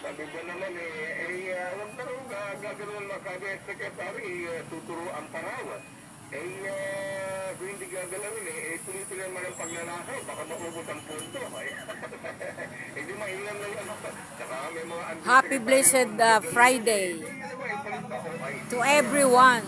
Sabi ba naman huwag na rin gagawin mga cabinet secretary, tuturuan pa raw. Kung hindi gagalawin tuloy-tuloy naman ang pagnanakaw, baka maubos ang punto. Hindi mainam na yan. Saka may mga Happy blessed Friday to everyone.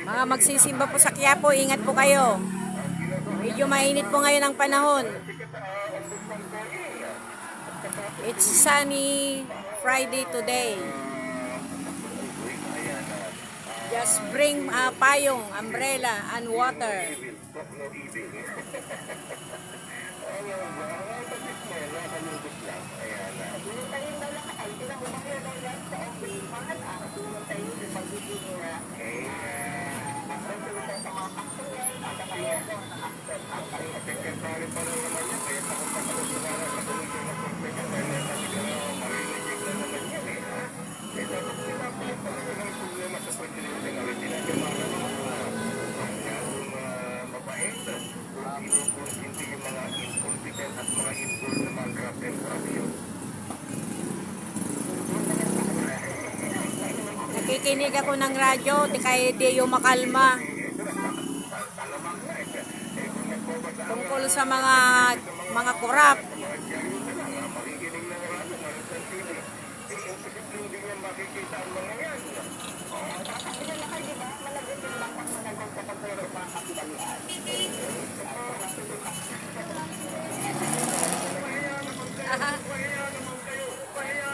Mga magsisimba po sa Quiapo, ingat po kayo. Medyo mainit po ngayon ang panahon. It's sunny Friday today. Just bring payong, umbrella, and water. Nakikinig ako ng radyo, kaya di yung makalma. Tungkol sa mga kurap.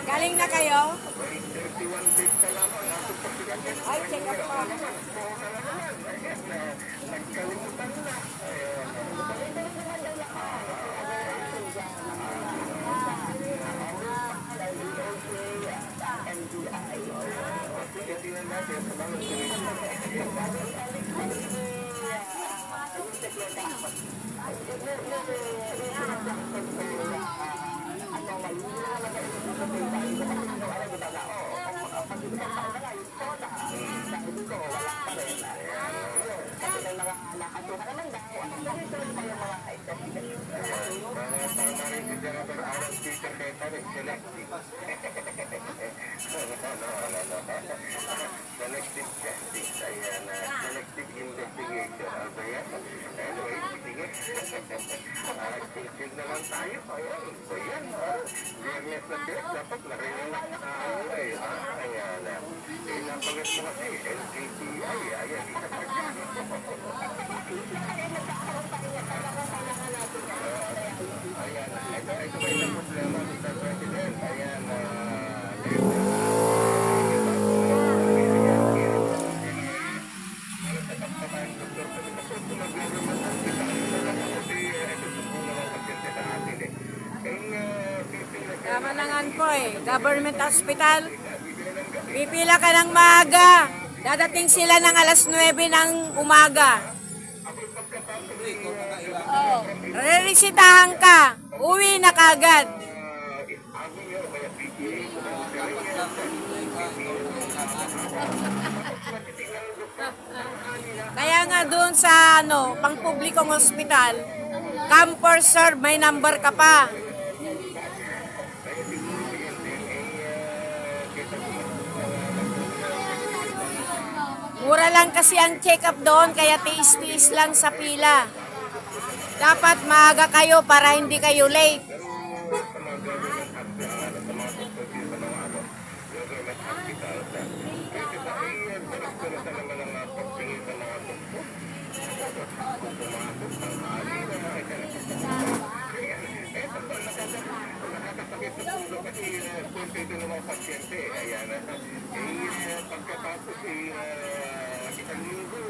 Galing na kayo? Ay, check up pa. Selective justice, selective investigation. Ano yan? Anyway, sige. Tigil na lang tayo. Ayan, Biyernes na biyernes, dapat narinilak na tayo Ayan. Napagat mo kasi, LGTI, ayan, isa pa dyan. Ayan, ito ba yung problema, Mr. President? Ayan, Tama na nga po government hospital. Pipila ka ng maaga. Dadating sila ng alas 9 ng umaga. Oh, reresitahan ka. Uwi na kagad. Kaya nga doon sa pang-publikong hospital, come for serve, may number ka pa. Mura lang kasi ang check-up doon, kaya tiis-tiis lang sa pila. Dapat maaga kayo para hindi kayo late. pagkatapos isang linggo,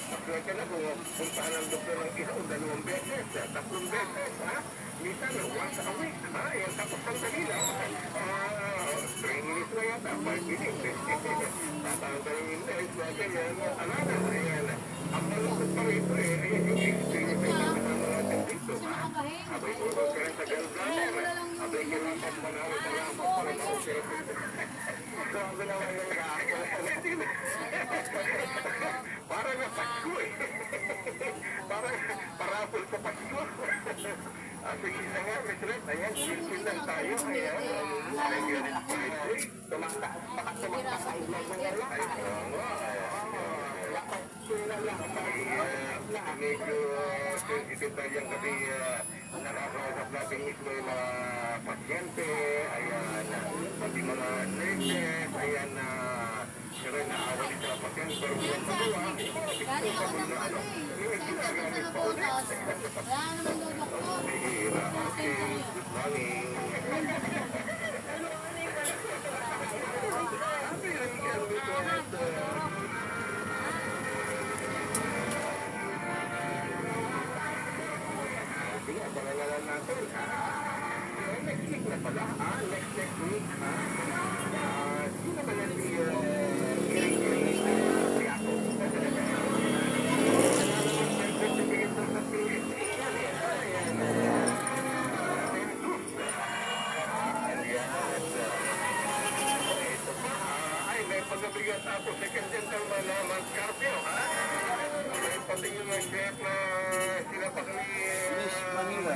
maswerte na kung puntahan ang doktor ng isa o 2 beses, 3 beses, minsan once a week, tapos ang kanila, 3 minutes na yata, 5 minutes, tatanggalin yung nurse, ganyan, alanan, ayan, ang malungkot pa rito ayan yung experience ay kasama natin dito, abay urong ka rin sa ganun, abay kailangan manawin sa lamang para mausip. Grabe naman yung parang na Pasko Parang parapol sa Pasko. sige na nga, Miss Red. Ayan, simple lang tayo. Ayan, ay, ganit pa rin. Uy, tumataas, baka tumataas ang vlog ng alam. Ay, oo nga. Lakas sila lang tayo. Medyo sensitive tayo yan kasi nakakausap natin mismo yung mga pasyente. Ayan, pati mga nurses. Ayan, sila naawa din sa pasyente. Pero yung magawa, Galing ako ng ano eh. Sensor na butas. Wala naman daw doktor. hira. Okay, good morning. Sige, abangan na lang natin. Next week na pala. Next week. Sino ba yan si ay, may pagkabigat ako. Second gentleman naman, Scorpio, ha? May pati yung chef na sila pa kami Miss Manila.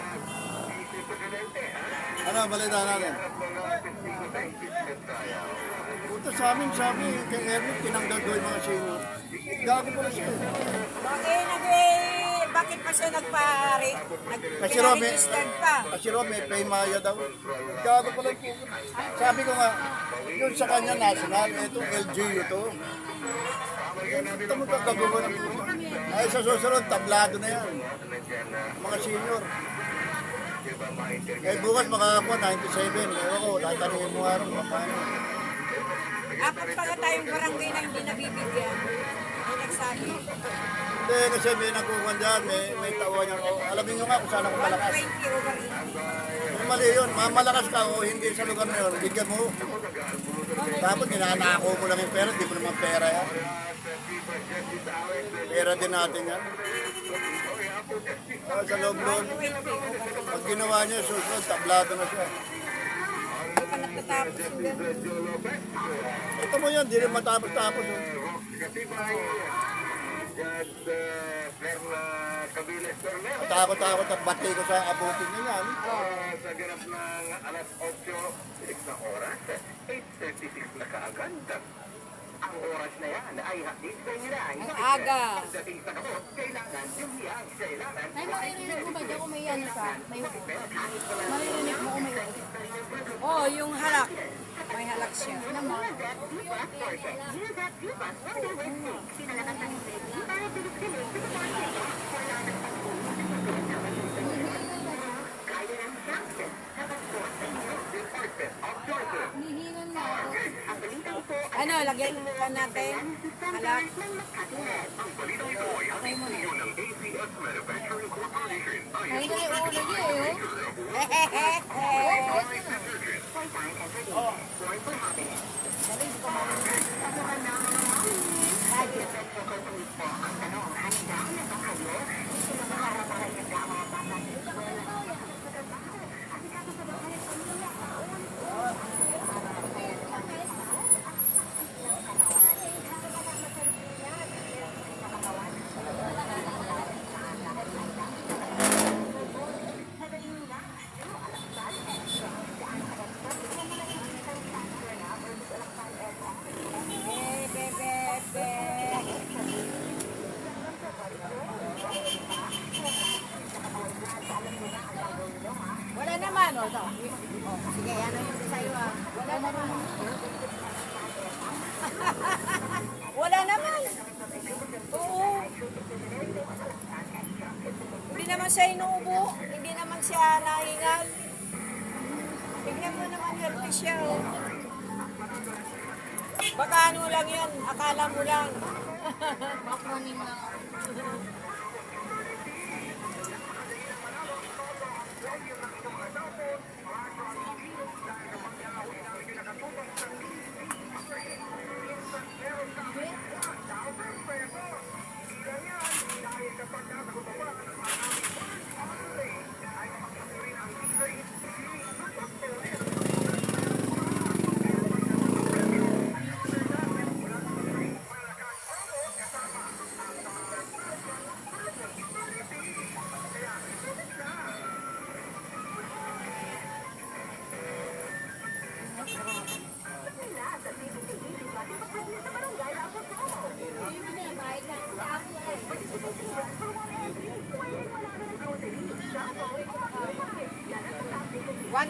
si Presidente, ha? Ano, balita natin? Harap mga testigo sa impeachment trial. Puto sa amin, sabi kay Erwin, tinanggal ko yung mga senior. Gago pala siya. Bakit pa siya nagpari? Kasi Romy, Nag-registered pa. kasi Romy, pay Maya daw. Gago pala po. Sabi ko nga, yun sa kanya national, ito LGU to. Ito mo kagawa ng puto. Ay, sa susunod, tablado na yan. Mga senior. Eh, bukas makakakuha 97. Ewan ko, tatanungin mo nga rin, paano. Apat pa nga tayong barangay na hindi nabibigyan. May nagsabi. Hindi, kasi may nagkukuhan dyan, may tawa niya. Oh, alamin nyo nga kung saan ako malakas. 120 over 80. Kung mali yun, mamalakas ka o hindi sa lugar na yun, bigyan mo. Tapos ninanako mo lang yung pera, di mo naman pera yan. Pera din natin yan. Sa loob-loob, pag ginawa niya, susunod, tablado na siya. Hindi pa natatapos yung ganun. Ito mo yan, di rin matapos-tapos. Oh. Takot-takot at bati ko sa abutin niya yan. Sa ganap ng alas 8, na oras, 8:36 na kaagad. Ang oras na yan ay hatid sa inyo na. Ang aga. Pagdating sa kamot, kailangan yung hiyang kailangan. Ay, maririnig mo ba dyan kung may ano ka? May maririnig mo kung may Oh, yung halak. May halak siya. naman. Hinihingan nga ako. Ano, lagyan pa natin. Halak. Ay, dali ulo niya eh. Wala naman. O, to. Oh, sige, ano yung sa'yo ah. Wala naman. Wala naman. Oo. Hindi naman siya inuubo. Hindi naman siya nahingal. Tignan mo naman, healthy siya. Oh. Baka ano lang yan. Akala mo lang. Acronym lang.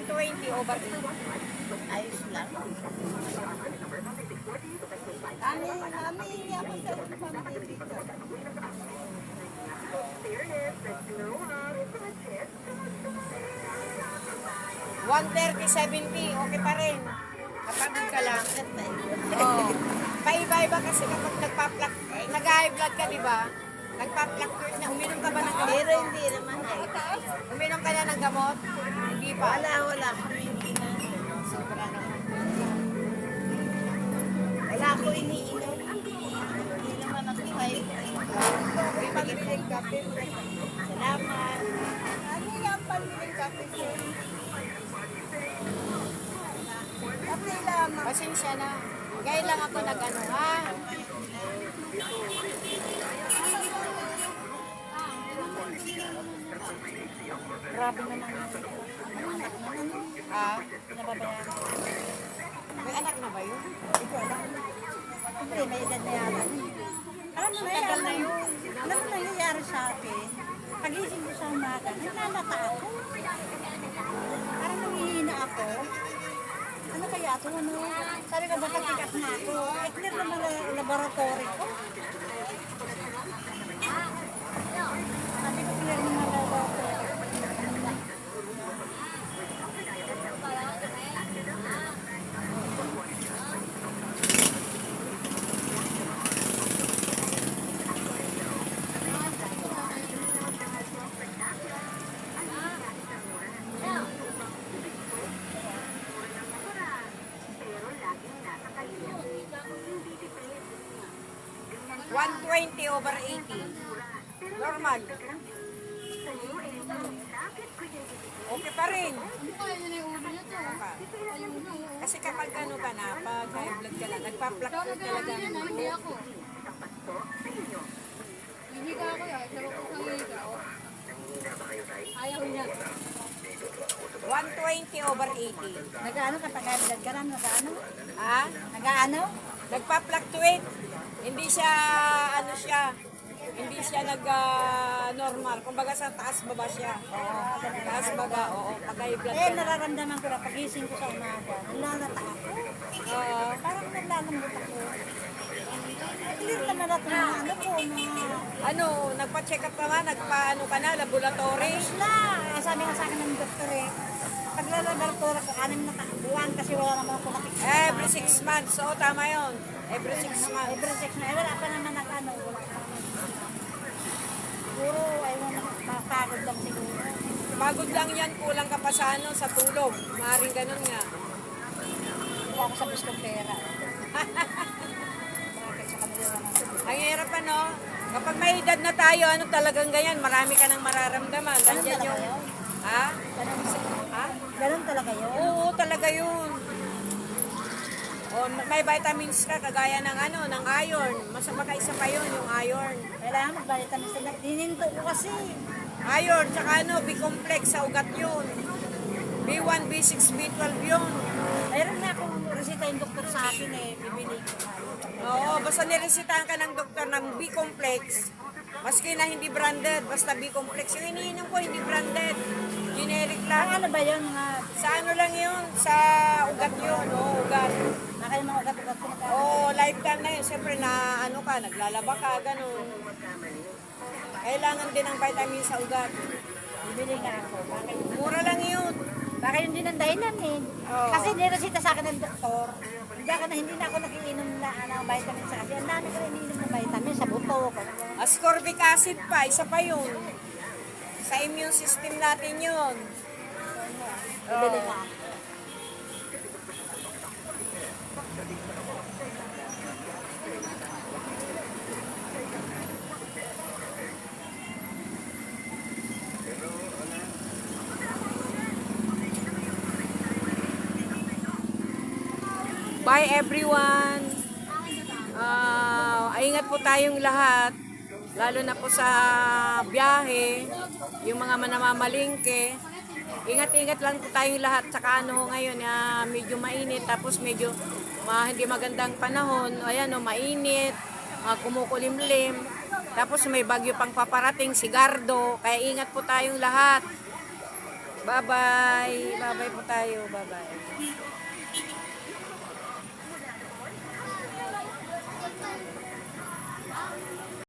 120 over 80. Ayos lang. Ami, ako sa pamilya. 130-70, okay pa rin. Kapagod ka lang. Oh. Paiba-iba kasi kapag nag-high blood ka, di ba? Nagpa-fluctuate na. Uminom ka ba ng gamot? Pero hindi naman eh. Uminom ka na ng gamot? Hindi pa. Wala. Hindi na. Sobra naman. Wala ako iniinom. Hindi naman ako kayo. May pagbibiling kape. Salamat. Ano yung pamiling kape ko? Kape lamang. Pasensya na. Gaya lang ako nag-ano, ha? Grabe naman. Ah, Nababayaran. may anak na ba yun? Siyempre, may edad na yata. Alam mo na yun. Alam mo nangyayari sa akin. Pagising ko sa umaga, nananata ako. Parang nanghihina ako. Ano kaya ito? Ano? Sabi ko, baka check up na ako. I-clear naman ang laboratory ko. Sabi ko, clear naman ang laboratory. 120 over 80. Normal. Okay pa rin. Kasi kapag ano ka na, pag high blood ka na, nagpa-fluctuate talaga. Hindi ako. Hindi ka ako yan. Sabi ko sa higa. Ayaw niya. 120 over 80. Nag-ano ka? Taga-edad ka lang? Nag-ano? Ha? Nag-ano? Nagpa-fluctuate. Hindi siya, ano siya, hindi siya nag-normal. Kumbaga sa taas baba siya. Taas baba, oo. Pag high blood Eh, ka na. nararamdaman ko na pagising ko sa umaga. Nalalata ako. Oo. Parang naglalambot ako. Clear naman ako ng ano ko, mga... Ano, nagpa-check up ka nga, nagpa-ano ka na, laboratory. Na, sabi nga sa akin ng doktor eh, paglalaboratory ko, 6 na buwan kasi wala naman ako nakikita. Every 6 months. Oo, tama yun. Every 6 months. Every 6 na, wala pa naman wala pa naman. Siguro, ayaw na, makakagod lang siguro. Pagod lang yan, kulang ka pa sa ano, sa tulog. Maaaring ganun nga. Hindi ako sa biskompera. Bakit sa kanila naman? Ang hirap ano, kapag may edad na tayo, ano talagang ganyan, marami ka nang mararamdaman. Ganun Nandiyan talaga yung, yun? ha? Ha? Ganun talaga yun? Oo, talaga yun. O, may vitamins ka, kagaya ng ano, ng iron. Masama ka isa pa yun, yung iron. Kailangan magbalitan sila. Dininto ko kasi. Iron, tsaka ano, B-complex sa ugat yun. B1, B6, B12 yun. Mayroon na akong resita yung doktor sa akin eh. Bibili ko. Oo, basta niresitahan ka ng doktor ng B-complex, maski na hindi branded, basta B-complex. Yung iniinom ko, hindi branded. Generic Ang lang. ano ba yun? Mga, Sa ano lang yun? Sa ugat yun. Oo, ugat. mga yung mga ugat-ugat ko na Oo, lifetime na yun. Siyempre na ano ka, naglalaba ka, ganun. Kailangan din ng vitamin sa ugat. Bibili nga ako. Bakit? Mura lang yun. Baka yun din ang dahilan eh. Oo. Kasi niresita sa akin ng doktor. Hindi na ako nakiinom na vitamin sa kasi. Ang dami ko iniinom ng vitamin sa buto. Ascorbic acid pa, isa pa yun. Sa immune system natin yun. Bibili nga ako. Bye everyone. Ingat po tayong lahat. Lalo na po sa biyahe, yung mga manamamalingke. Ingat-ingat lang po tayong lahat. Tsaka ano ngayon, medyo mainit. Tapos medyo hindi magandang panahon. Ayan mainit, kumukulimlim. Tapos may bagyo pang paparating, sigardo. Kaya ingat po tayong lahat. Bye-bye. Bye-bye po tayo. Bye-bye.